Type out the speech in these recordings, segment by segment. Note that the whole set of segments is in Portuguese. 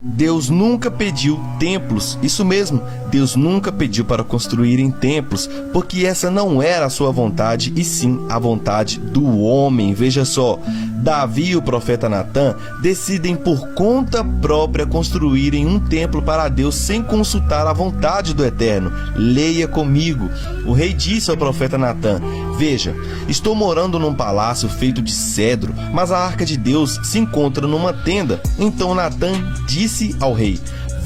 Deus nunca pediu templos, isso mesmo, Deus nunca pediu para construírem templos, porque essa não era a sua vontade, e sim a vontade do homem. Veja só, Davi e o profeta Natã decidem por conta própria construírem um templo para Deus sem consultar a vontade do Eterno. Leia comigo. O rei disse ao profeta Natã: veja, estou morando num palácio feito de cedro, mas a arca de Deus se encontra numa tenda. Então Natã disse ao rei: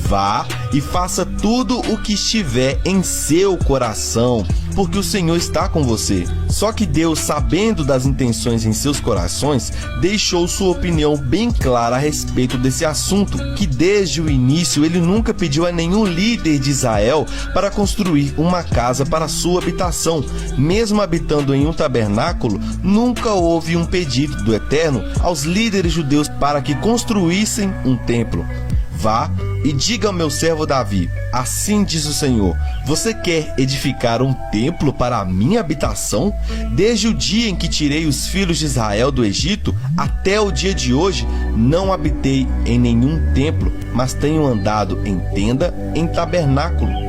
vá e faça tudo o que estiver em seu coração, porque o Senhor está com você. Só que Deus, sabendo das intenções em seus corações, deixou sua opinião bem clara a respeito desse assunto, que desde o início ele nunca pediu a nenhum líder de Israel para construir uma casa para sua habitação. Mesmo habitando em um tabernáculo, nunca houve um pedido do Eterno aos líderes judeus para que construíssem um templo. Vá e diga ao meu servo Davi: assim diz o Senhor, você quer edificar um templo para a minha habitação? Desde o dia em que tirei os filhos de Israel do Egito até o dia de hoje, não habitei em nenhum templo, mas tenho andado em tenda, em tabernáculo.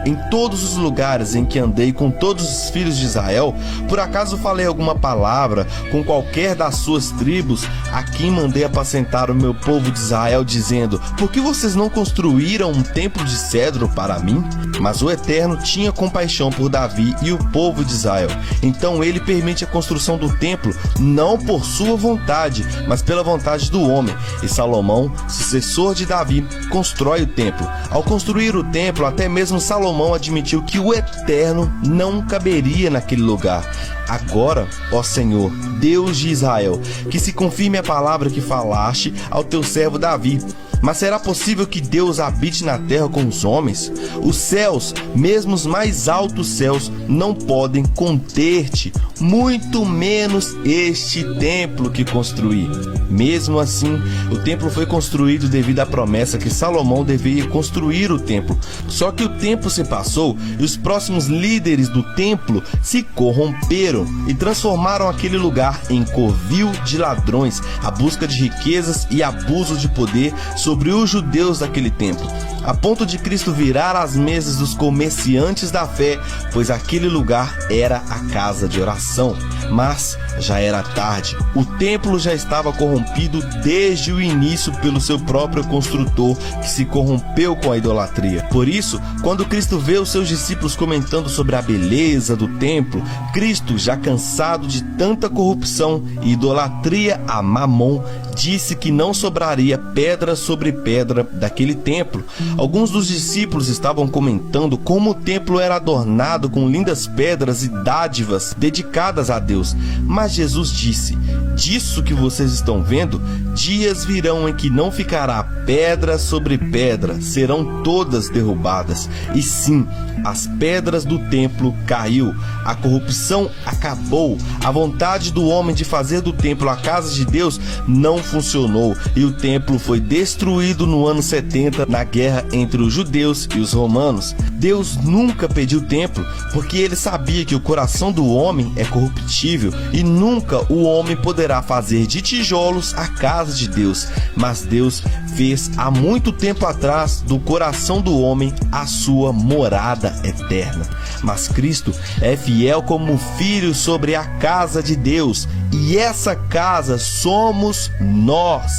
Em todos os lugares em que andei com todos os filhos de Israel, por acaso falei alguma palavra com qualquer das suas tribos, a quem mandei apacentar o meu povo de Israel, dizendo: por que vocês não construíram um templo de cedro para mim? Mas o Eterno tinha compaixão por Davi e o povo de Israel. Então ele permite a construção do templo, não por sua vontade, mas pela vontade do homem. E Salomão, sucessor de Davi, constrói o templo. Ao construir o templo, até mesmo Salomão admitiu que o Eterno não caberia naquele lugar. Agora, ó Senhor, Deus de Israel, que se confirme a palavra que falaste ao teu servo Davi. Mas será possível que Deus habite na terra com os homens? Os céus, mesmo os mais altos céus, não podem conter-te, muito menos este templo que construí. Mesmo assim, o templo foi construído devido à promessa que Salomão deveria construir o templo. Só que o tempo se passou e os próximos líderes do templo se corromperam e transformaram aquele lugar em covil de ladrões, a busca de riquezas e abuso de poder sobre os judeus daquele tempo, a ponto de Cristo virar as mesas dos comerciantes da fé, pois aquele lugar era a casa de oração. Mas já era tarde, o templo já estava corrompido desde o início pelo seu próprio construtor, que se corrompeu com a idolatria. Por isso, quando Cristo vê os seus discípulos comentando sobre a beleza do templo, Cristo, já cansado de tanta corrupção e idolatria a Mamon, disse que não sobraria pedra sobre pedra daquele templo. Alguns dos discípulos estavam comentando como o templo era adornado com lindas pedras e dádivas dedicadas a Deus. Mas Jesus disse: disso que vocês estão vendo, dias virão em que não ficará pedra sobre pedra, serão todas derrubadas. E sim, as pedras do templo caiu, a corrupção acabou, a vontade do homem de fazer do templo a casa de Deus não funcionou, e o templo foi destruído no ano 70 na guerra entre os judeus e os romanos. Deus nunca pediu templo, porque ele sabia que o coração do homem é corruptível e nunca o homem poderá fazer de tijolos a casa de Deus. Mas Deus fez há muito tempo atrás do coração do homem a sua morada eterna. Mas Cristo é fiel como filho sobre a casa de Deus, e essa casa somos nós,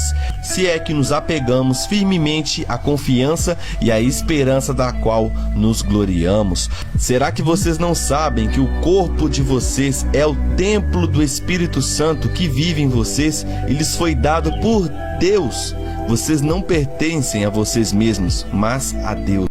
se é que nos apegamos firmemente à confiança e à esperança da qual nos gloriamos. Será que vocês não sabem que o corpo de vocês é o templo do Espírito Santo que vive em vocês e lhes foi dado por Deus? Vocês não pertencem a vocês mesmos, mas a Deus.